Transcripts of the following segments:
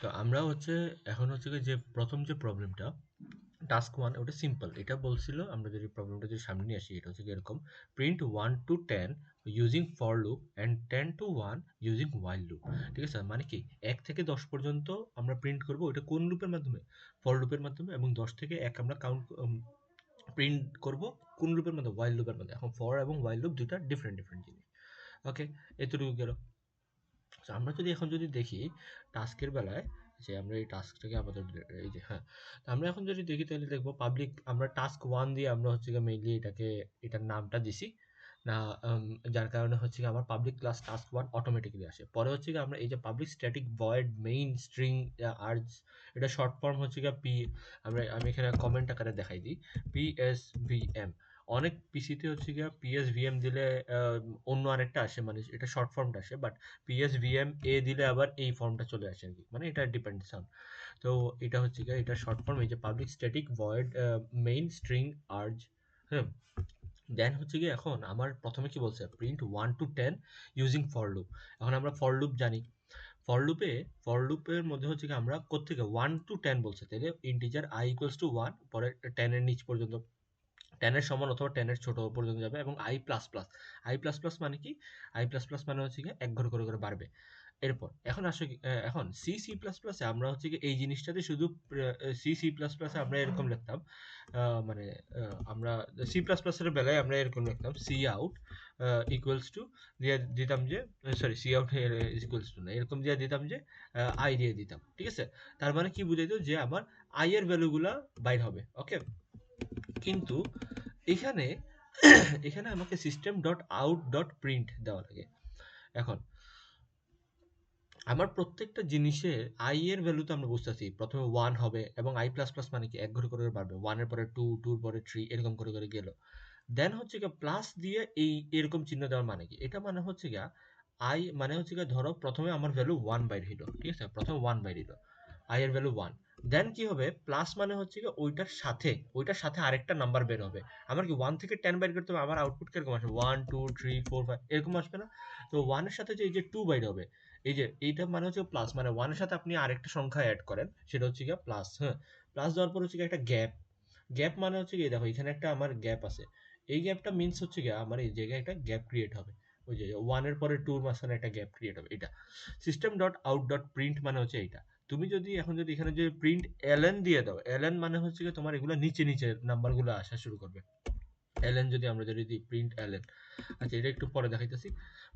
তো আমরা হচ্ছে এখন হচ্ছে গিয়ে যে প্রথম যে প্রবলেমটা টাস্ক 1 ওটা সিম্পল। এটা বলছিল আমরা যদি প্রবলেমটা যদি সামনে নিয়ে আসি এটা হচ্ছে গিয়ে এরকম print 1 to 10 using for loop and 10 to 1 using while loop. ঠিক আছে? মানে কি 1 থেকে 10 পর্যন্ত আমরা প্রিন্ট করব ওটা কোন লুপের মাধ্যমে? ফর লুপের মাধ্যমে এবং 10 থেকে 1 আমরা কাউন্ট প্রিন্ট করব কোন লুপের মাধ্যমে? while লুপের মাধ্যমে। এখন ফর এবং while লুপ দুইটা ডিফারেন্ট জিনিস। ওকে? এতটুকু গেল। তো আমরা যদি এখন যদি দেখি টাস্কের বেলায় যে আমরা এই টাস্কটাকে আমাদের এই যে হ্যাঁ, তো আমরা এখন যদি দেখি তাহলে দেখবো পাবলিক আমরা টাস্ক 1 দিয়ে আমরা হচ্ছে গিয়ে মেইনলি এটার নামটা দিছি না। উম, যার কারণে হচ্ছে গিয়ে আমার পাবলিক ক্লাস টাস্ক 1 অটোমেটিক্যালি আসে। পরে হচ্ছে গিয়ে আমরা এই যে public static void main string urge, এটা শর্ট ফর্ম হচ্ছে গিয়ে আমি এখানে কমেন্ট আকারে দেখাই দিই পিএসভিএম। অনেক পিসিতে হচ্ছে গিয়ে পিএসভিএম দিলে অন্য আরেকটা আসে, মানে এটা শর্ট ফর্মটা আসে, বাট পিএসভিএম এ দিলে আবার এই ফর্মটা চলে আসে আর কি, মানে এটা ডিপেন্ডস অন। তো এটা হচ্ছে গিয়ে এটা শর্ট ফর্ম এই যে public static void main string urge. হ্যাঁ, দেন হচ্ছে গিয়ে এখন আমার প্রথমে কি বলছে print 1 to 10 using for loop. এখন আমরা ফর লুপ জানি, ফর লুপে ফর লুপের মধ্যে হচ্ছে কি আমরা কোত্থেকে 1 to 10 বলছে, তাহলে ইন্টিজার i ইকুয়ালস টু 1 পরে 10 এর নিচ পর্যন্ত 10 এর সমান অথবা 10 এর ছোট পর্যন্ত যাবে এবং i plus plus. i plus plus মানে কি? i প্লাস প্লাস মানে হচ্ছে গিয়ে এক ঘর করে বাড়বে। এরপর এখন আসো কি এখন সি সি প্লাস প্লাসে আমরা হচ্ছে কি এই জিনিসটাতে শুধু সি সি প্লাস প্লাসে আমরা এরকম লিখতাম মানে আমরা সি প্লাস প্লাসের বেলায় আমরা এরকম লিখতাম সি আউট ইকুয়ালস টু দিয়ে দিতাম যে sorry C out equals to না, এরকম দিয়ে দিতাম যে আই দিয়ে দিতাম। ঠিক আছে? তার মানে কি বুঝাইতো যে আমার আই এর ভ্যালুগুলা বাইর হবে। ওকে? কিন্তু এখানে এখানে আমাকে system dot out dot print দেওয়া লাগে। এখন আমার প্রত্যেকটা জিনিসের আই এর ভ্যালু তো আমরা বুঝতেছি প্রথমে 1 হবে এবং i প্লাস প্লাস মানে কি এক ঘর করে বাড়বে, 1 এর পরে 2, 2 এর পরে 3 এরকম করে গেল। দেন হচ্ছে গিয়ে প্লাস দিয়ে এই এরকম চিহ্ন দেওয়ার মানে কি? এটা মানে হচ্ছে গিয়া আই মানে হচ্ছে গিয়া ধরো প্রথমে আমার ভ্যালু 1 বাইর হইলো। ঠিক আছে? প্রথমে 1 বাইর হইলো, আই এর ভ্যালু 1। দেন কি হবে প্লাস মানে হচ্ছে গিয়ে ওইটার সাথে আরেকটা নাম্বার বের হবে। আমার কি 1 থেকে 10 বাইর করতে হবে, আমার আউটপুট কিরকম আসবে 1 2 3 4 5 এরকম আসবে না? তো 1 এর সাথে যে এই যে 2 বাইর হবে, এই যে এইটা মানে হচ্ছে প্লাস, মানে 1 এর সাথে আপনি আরেকটা সংখ্যা অ্যাড করেন সেটা হচ্ছে গিয়ে প্লাস। হ্যাঁ, প্লাস দেওয়ার পর হচ্ছে গিয়ে একটা গ্যাপ। গ্যাপ মানে হচ্ছে কি দেখো এখানে একটা আমার গ্যাপ আছে, এই গ্যাপটা মিন্স হচ্ছে গিয়ে আমার এই জায়গায় একটা গ্যাপ ক্রিয়েট হবে। ওই যে 1 এর পরে 2 এর মাঝখানে একটা গ্যাপ ক্রিয়েট হবে, এটা system dot out dot print মানে হচ্ছে এইটা। তুমি যদি এখন যদি এখানে যে প্রিন্ট এলএন দিয়ে দাও, এলএন মানে হচ্ছে গিয়ে তোমার এগুলো নিচে নিচে নাম্বারগুলো আসা শুরু করবে। এলএন যদি আমরা যদি দিই প্রিন্ট এলএন, আচ্ছা এটা একটু পরে দেখাইতেছি,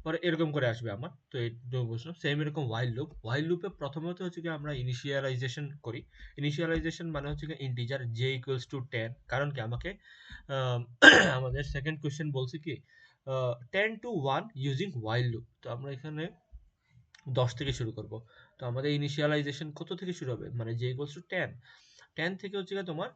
পরে এরকম করে আসবে আমার। তো এই বুঝলাম সেম এরকম ওয়াইল লুপে প্রথমত হচ্ছে কি আমরা ইনিশিয়ালাইজেশন করি। ইনিশিয়ালাইজেশন মানে হচ্ছে কি ইন্টিজার জে ইকুয়ালস টু 10, কারণ কি আমাকে আম, আমাদের সেকেন্ড কোশ্চেন বলছে কি 10 to 1 ইউজিং ওয়াইল লুপ। তো আমরা এখানে 10 থেকে শুরু করব। তো আমাদের ইনিশিয়ালাইজেশন কত থেকে শুরু হবে, মানে জে ইকুয়ালস টু 10। 10 থেকে হচ্ছে গিয়ে তোমার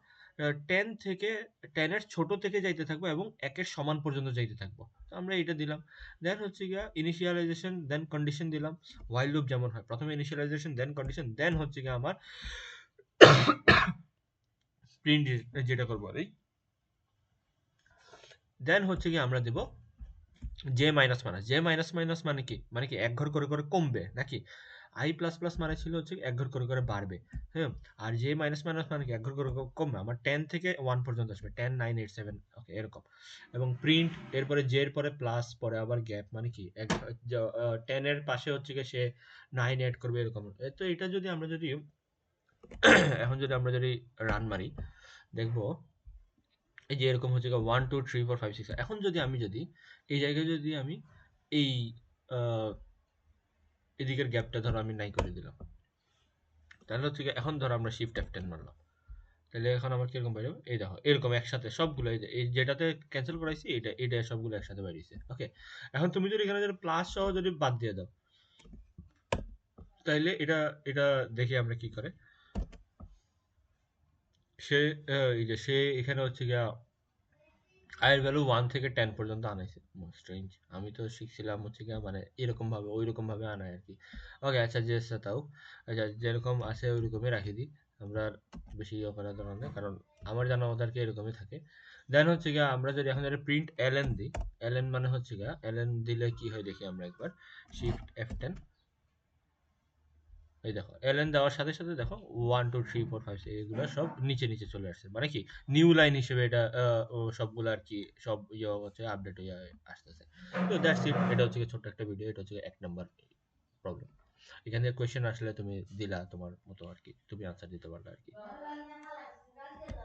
10 থেকে 10 এর ছোট থেকে যাইতে থাকবো এবং 1 এর সমান পর্যন্ত যাইতে থাকবো। তো আমরা এটা দিলাম। দেন হচ্ছে গিয়া ইনিশিয়ালাইজেশন দেন কন্ডিশন দিলাম। while লুপ যেমন হয় প্রথমে ইনিশিয়ালাইজেশন দেন কন্ডিশন দেন হচ্ছে গিয়ে আমার প্রিন্ট যেটা করবো এই দেন হচ্ছে গিয়ে আমরা দেব জে মাইনাস মাইনাস মানে কি? মানে কি এক ঘর করে কমবে নাকি? আই প্লাস প্লাস মানে ছিল হচ্ছে এক ঘর করে বাড়বে। হ্যাঁ, আর জে মাইনাস মাইনাস মানে কি এক ঘর করে কমবে। আমার 10 থেকে 1 পর্যন্ত আসবে 10 9 8 7 ওকে এরকম। এবং প্রিন্ট এরপরে জে এর পরে প্লাস পরে আবার গ্যাপ মানে কি 10 এর পাশে হচ্ছে গিয়ে সে 9 অ্যাড করবে এরকম। তো এটা যদি আমরা যদি এখন যদি আমরা যদি রান মারি দেখবো এই যে এরকম হচ্ছে 1 2 3 4 5 6। এখন যদি আমি যদি এই জায়গায় যদি আমি এই এদিকের গ্যাপটা ধরো আমি নাই করে দিলাম, তাহলে হচ্ছে কি এখন ধরো আমরা শিফট F10 মারলাম, তাহলে এখন আমার কিরকম বেরোবে এই দেখো এরকম একসাথে সবগুলো এই যেটাতে ক্যান্সেল করাইছি এটা সবগুলো একসাথে বেরিয়েছে। ওকে, এখন তুমি যদি এখানে যদি প্লাস সহ যদি বাদ দিয়ে দাও তাইলে এটা এটা দেখি আমরা কি করে সে এই যে সে এখানে হচ্ছে গিয়া আয়ের ভ্যালু 1 থেকে 10 পর্যন্ত আনাইছে। স্ট্রেঞ্জ, আমি তো শিখছিলাম হচ্ছে গিয়া মানে এরকম ভাবে ওইরকম ভাবে আনায় আর কি। ওকে আচ্ছা যে তাও আচ্ছা যেরকম আছে ওইরকমই রাখি দিই, আমরা আর বেশি ইয়ে করার দরকার নেই কারণ আমার জানা মতো আর কি এরকমই থাকে। দেন হচ্ছে গিয়া আমরা যদি এখন যদি প্রিন্ট এলএন দিই, এলএন মানে হচ্ছে গিয়া এলএন দিলে কি হয় দেখি আমরা একবার শিফট F10 এই দেখো এলএন দেওয়ার সাথে সাথে দেখো 1 2 3 4 5 এগুলো সব নিচে নিচে চলে আসছে, মানে কি নিউ লাইন হিসেবে এটা সবগুলো আর কি সব ইয়ে হচ্ছে আপডেট হয়ে আসতেছে। তো দ্যাটস ইট, এটা হচ্ছে গিয়ে ছোট্ট একটা ভিডিও, এটা হচ্ছে 1 নম্বর প্রবলেম। এখানে কোয়েশ্চেন আসলে তুমি দিলা তোমার মতো আর কি, তুমি আনসার দিতে পারলে আর কি।